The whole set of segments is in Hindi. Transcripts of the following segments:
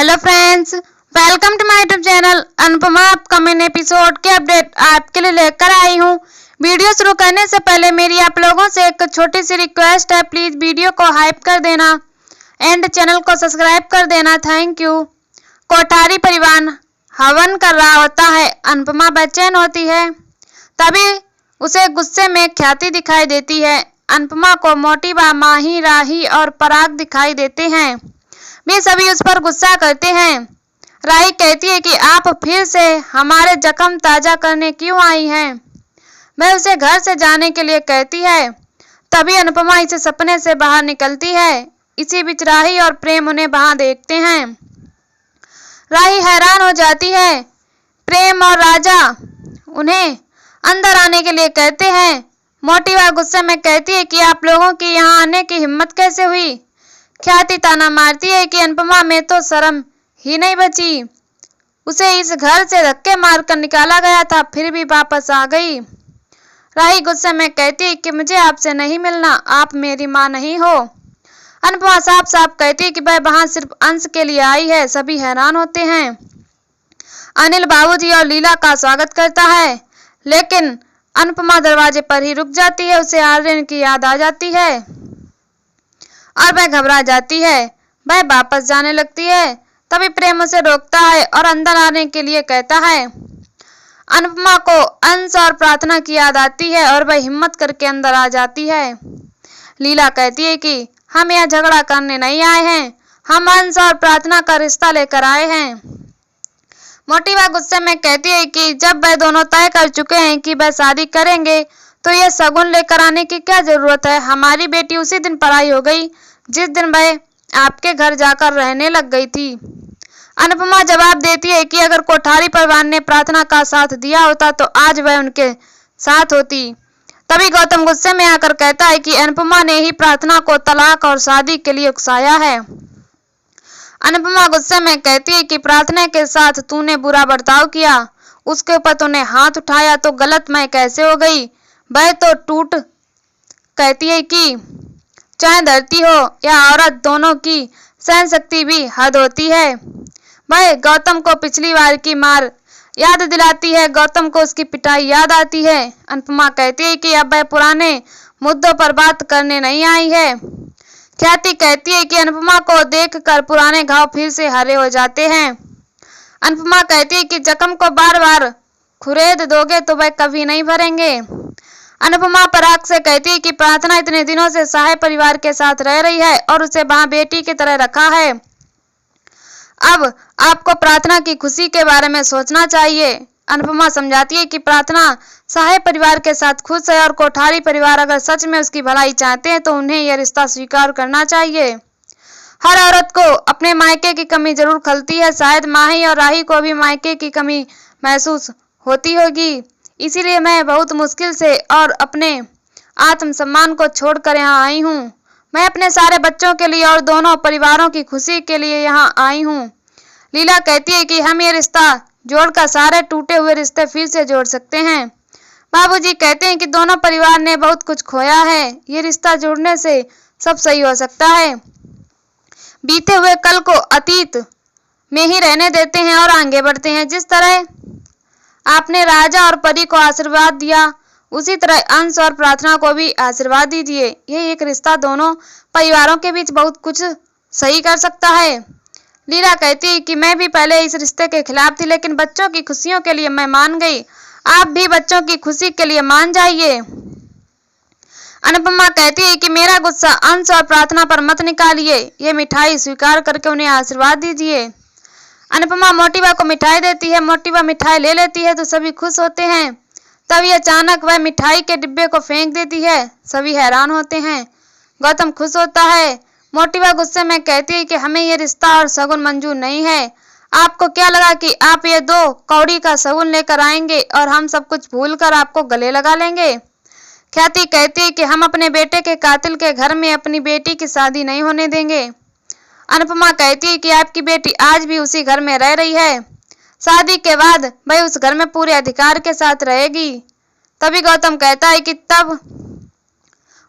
Hello friends, welcome to my YouTube channel. Anupama upcoming episode के अपडेट आपके लिए लेकर आई हूँ। वीडियो शुरू करने से पहले मेरी आप लोगों से एक छोटी सी रिक्वेस्ट है, प्लीज वीडियो को हाइप कर देना एंड चैनल को सब्सक्राइब कर देना। Thank you. कोठारी परिवार हवन कर रहा होता है। अनुपमा बेचैन होती है, तभी उसे गुस्से में ख्याति दिखाई देती है। अनुपमा को मोटिवा, माही, राही और पराग दिखाई देते हैं। वे सभी उस पर गुस्सा करते हैं। राही कहती है कि आप फिर से हमारे जख्म ताजा करने क्यों आई हैं? वह उसे घर से जाने के लिए कहती है। तभी अनुपमा इसे सपने से बाहर निकलती है। इसी बीच राही और प्रेम उन्हें वहां देखते हैं। राही हैरान हो जाती है। प्रेम और राजा उन्हें अंदर आने के लिए कहते हैं। मोटिवा गुस्से में कहती है कि आप लोगों की यहाँ आने की हिम्मत कैसे हुई? ख्याति ताना मारती है कि अनुपमा में तो शर्म ही नहीं बची। उसे इस घर से धक्के मारकर निकाला गया था, फिर भी वापस आ गई। राही गुस्से में कहती है कि मुझे आपसे नहीं मिलना, आप मेरी माँ नहीं हो। अनुपमा साफ साफ कहती है कि वह वहां सिर्फ अंश के लिए आई है। सभी हैरान होते हैं। अनिल बाबूजी और लीला का स्वागत करता है, लेकिन अनुपमा दरवाजे पर ही रुक जाती है। उसे आर्यन की याद आ जाती है और वह घबरा जाती है। वह वापस जाने लगती है। तभी प्रेम उसे रोकता है और अंदर आने के लिए कहता है। अनुपमा को अंश और प्रार्थना की याद आती है और वह हिम्मत करके अंदर आ जाती है। लीला कहती है कि हम यहाँ झगड़ा करने नहीं आए हैं, हम अंश और प्रार्थना का रिश्ता लेकर आए हैं। मोटिवा गुस्से में कहती है कि जब वह दोनों तय कर चुके हैं कि वह शादी करेंगे तो यह शगुन लेकर आने की क्या जरूरत है? हमारी बेटी उसी दिन पराई हो गई जिस दिन वह आपके घर जाकर रहने लग गई थी। अनुपमा जवाब देती है कि अगर कोठारी परिवार ने प्रार्थना का साथ दिया होता तो आज वह उनके साथ होती। तभी गौतम गुस्से में आकर कहता है कि अनुपमा ने ही प्रार्थना को तलाक और शादी के लिए उकसाया है। अनुपमा गुस्से में कहती है कि प्रार्थना के साथ तूने बुरा बर्ताव किया, उसके ऊपर तूने हाथ उठाया तो गलत मैं कैसे हो गई? वह तो टूट। कहती है कि चाहे धरती हो या औरत, दोनों की सहन शक्ति भी हद होती है। वह गौतम को पिछली बार की मार याद दिलाती है। गौतम को उसकी पिटाई याद आती है। अनुपमा कहती है कि अब वह पुराने मुद्दों पर बात करने नहीं आई है। ख्याति कहती है कि अनुपमा को देखकर पुराने घाव फिर से हरे हो जाते हैं। अनुपमा कहती है कि जख्म को बार बार खुरेद दोगे तो वह कभी नहीं भरेंगे। अनुपमा पराग से कहती है कि प्रार्थना इतने दिनों से सहाय परिवार के साथ रह रही है और उसे वहां बेटी की तरह रखा है। अब आपको प्रार्थना की खुशी के बारे में सोचना चाहिए। अनुपमा समझाती है कि प्रार्थना सहाय परिवार के साथ खुश है और कोठारी परिवार अगर सच में उसकी भलाई चाहते हैं तो उन्हें यह रिश्ता स्वीकार करना चाहिए। हर औरत को अपने मायके की कमी जरूर खलती है। शायद माही और राही को भी मायके की कमी महसूस होती होगी, इसीलिए मैं बहुत मुश्किल से और अपने आत्मसम्मान को छोड़कर यहाँ आई हूँ। मैं अपने सारे बच्चों के लिए और दोनों परिवारों की खुशी के लिए यहाँ आई हूँ। लीला कहती है कि हम ये रिश्ता जोड़कर सारे टूटे हुए रिश्ते फिर से जोड़ सकते हैं। बाबूजी कहते हैं कि दोनों परिवार ने बहुत कुछ खोया है, ये रिश्ता जोड़ने से सब सही हो सकता है। बीते हुए कल को अतीत में ही रहने देते हैं और आगे बढ़ते हैं। जिस तरह आपने राजा और परी को आशीर्वाद दिया, उसी तरह अंश और प्रार्थना को भी आशीर्वाद दीजिए। ये एक रिश्ता दोनों परिवारों के बीच बहुत कुछ सही कर सकता है। लीला कहती है कि मैं भी पहले इस रिश्ते के खिलाफ थी, लेकिन बच्चों की खुशियों के लिए मैं मान गई। आप भी बच्चों की खुशी के लिए मान जाइए। अनुपमा कहती है कि मेरा गुस्सा अंश और प्रार्थना पर मत निकालिए, ये मिठाई स्वीकार करके उन्हें आशीर्वाद दीजिए। अनुपमा मोटिवा को मिठाई देती है। मोटिवा मिठाई ले लेती है तो सभी खुश होते हैं। तभी अचानक वह मिठाई के डिब्बे को फेंक देती है। सभी हैरान होते हैं। गौतम खुश होता है। मोटिवा गुस्से में कहती है कि हमें यह रिश्ता और शगुन मंजूर नहीं है। आपको क्या लगा कि आप ये 2 कौड़ी का शगुन लेकर आएंगे और हम सब कुछ भूलकर आपको गले लगा लेंगे? ख्याति कहती है कि हम अपने बेटे के कातिल के घर में अपनी बेटी की शादी नहीं होने देंगे। अनुपमा कहती है कि आपकी बेटी आज भी उसी घर में रह रही है। शादी के बाद वह उस घर में पूरे अधिकार के साथ रहेगी। तभी गौतम कहता है कि तब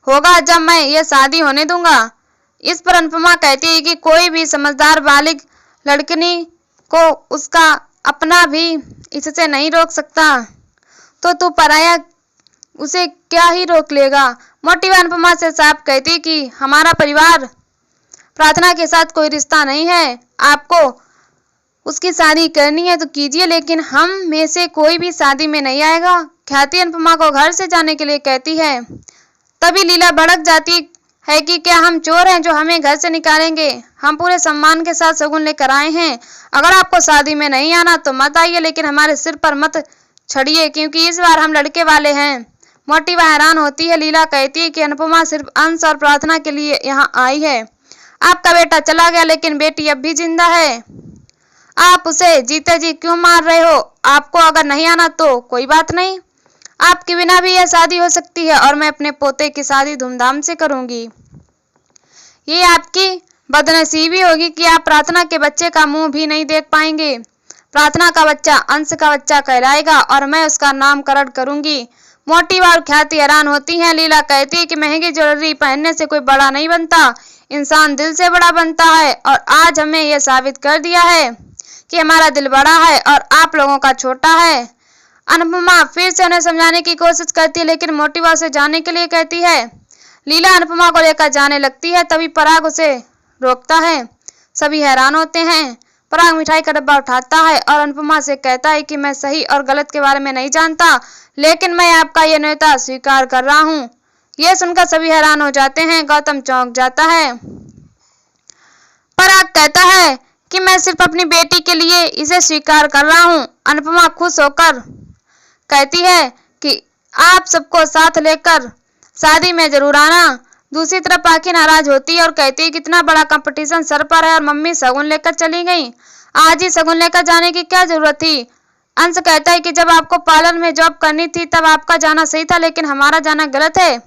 होगा जब मैं ये शादी होने दूंगा। इस पर अनुपमा कहती है कि कोई भी समझदार बालिग लड़कनी को उसका अपना भी इससे नहीं रोक सकता तो तू पराया उसे क्या ही रोक लेगा। मोटी अनुपमा से साफ कहती कि हमारा परिवार प्रार्थना के साथ कोई रिश्ता नहीं है। आपको उसकी शादी करनी है तो कीजिए, लेकिन हम में से कोई भी शादी में नहीं आएगा। ख्याति अनुपमा को घर से जाने के लिए कहती है। तभी लीला भड़क जाती है कि क्या हम चोर हैं जो हमें घर से निकालेंगे। हम पूरे सम्मान के साथ शगुन लेकर आए हैं। अगर आपको शादी में नहीं आना तो मत आइए, लेकिन हमारे सिर पर मत छड़िए, क्योंकि इस बार हम लड़के वाले हैं। मोटी हैरान होती है। लीला कहती है कि अनुपमा सिर्फ अंश और प्रार्थना के लिए यहाँ आई है। आपका बेटा चला गया, लेकिन बेटी अब भी जिंदा है। आप उसे जीते जी क्यों मार रहे हो? आपको अगर नहीं आना तो कोई बात नहीं, आपके बिना भी यह शादी हो सकती है और मैं अपने पोते की शादी धूमधाम से करूंगी। ये आपकी बदनसीबी होगी कि आप प्रार्थना के बच्चे का मुंह भी नहीं देख पाएंगे। प्रार्थना का बच्चा अंश का बच्चा कहलाएगा और मैं उसका नामकरण करूंगी। मोटी और ख्याति हैरान होती हैं। लीला कहती है कि महंगी ज्वेलरी पहनने से कोई बड़ा नहीं बनता, इंसान दिल से बड़ा बनता है, और आज हमें यह साबित कर दिया है कि हमारा दिल बड़ा है और आप लोगों का छोटा है। अनुपमा फिर से उन्हें समझाने की कोशिश करती है, लेकिन मोटी से जाने के लिए कहती है। लीला अनुपमा को लेकर जाने लगती है। तभी पराग उसे रोकता है। सभी हैरान होते हैं। पराग मिठाई का डब्बा उठाता है और अनुपमा से कहता है कि मैं सही और गलत के बारे में नहीं जानता, लेकिन मैं आपका यह न्योता स्वीकार कर रहा हूँ। यह सुनकर सभी हैरान हो जाते हैं। गौतम चौंक जाता है। पराग कहता है कि मैं सिर्फ अपनी बेटी के लिए इसे स्वीकार कर रहा हूँ। अनुपमा खुश होकर कहती है कि आप सबको साथ लेकर शादी में जरूर आना। दूसरी तरफ पाखी नाराज होती है और कहती है कितना बड़ा कंपटीशन सर पर है और मम्मी शगुन लेकर चली गई। आज ही शगुन लेकर जाने की क्या जरूरत थी? अंश कहता है कि जब आपको पार्लर में जॉब करनी थी तब आपका जाना सही था, लेकिन हमारा जाना गलत है।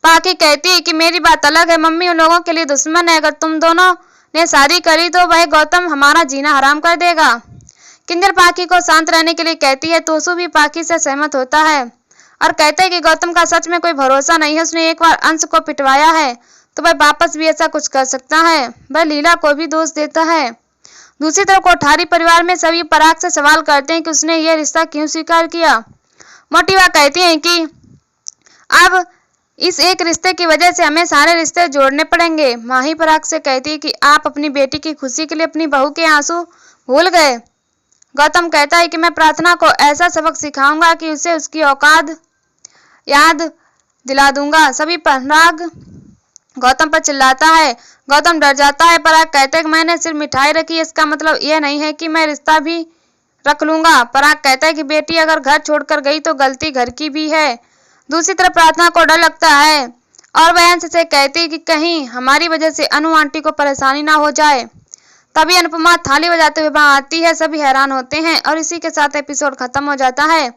पाखी कहती है कि मेरी बात अलग है, मम्मी उन लोगों के लिए दुश्मन है। अगर तुम दोनों ने शादी करी तो वह गौतम हमारा जीना हराम कर देगा। किंजल पाखी को शांत रहने के लिए कहती है। तोसू भी पाखी से सहमत होता है और कहता है कि गौतम का सच में कोई भरोसा नहीं है। उसने एक बार अंश को पिटवाया है तो वह वापस भी ऐसा कुछ कर सकता है। वह लीला को भी दोष देता है। दूसरी तरफ कोठारी परिवार में सभी पराग से सवाल करते हैं कि उसने यह रिश्ता क्यों स्वीकार किया। मोटिवा कहती है कि अब इस एक रिश्ते की वजह से हमें सारे रिश्ते जोड़ने पड़ेंगे। माही पराग से कहती है कि आप अपनी बेटी की खुशी के लिए अपनी बहू के आंसू भूल गए। गौतम कहता है कि मैं प्रार्थना को ऐसा सबक सिखाऊंगा कि उसे उसकी औकात याद दिला दूंगा। सभी पराग गौतम पर चिल्लाता है। गौतम डर जाता है। पराग कहते हैं कि मैंने सिर्फ मिठाई रखी, इसका मतलब यह नहीं है कि मैं रिश्ता भी रख लूंगा। पराग कहता है कि बेटी अगर घर छोड़कर गई तो गलती घर की भी है। दूसरी तरफ प्रार्थना को डर लगता है और वह अंश से कहती है कि कहीं हमारी वजह से अनु आंटी को परेशानी ना हो जाए। तभी अनुपमा थाली बजाते हुए वहां आती है। सभी हैरान होते हैं और इसी के साथ एपिसोड खत्म हो जाता है।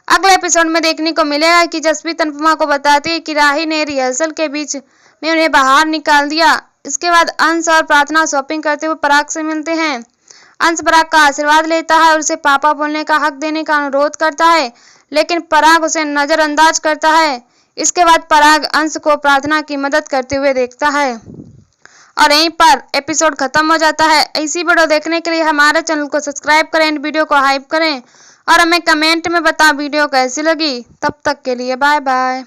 अगले एपिसोड में देखने को मिलेगा कि जसप्रीत अनुपमा को बताती है कि राही ने रिहर्सल के बीच में उन्हें बाहर निकाल दिया। इसके बाद अंश और प्रार्थना शॉपिंग करते हुए पराग से मिलते हैं। अंश पराग का आशीर्वाद लेता है और उसे पापा बोलने का हक देने का अनुरोध करता है, लेकिन पराग उसे नजरअंदाज करता है। इसके बाद पराग अंश को प्रार्थना की मदद करते हुए देखता है और यहीं पर एपिसोड खत्म हो जाता है। ऐसी वीडियो देखने के लिए हमारे चैनल को सब्सक्राइब करें, वीडियो को हाइप करें और हमें कमेंट में बताएं वीडियो कैसी लगी। तब तक के लिए बाय बाय।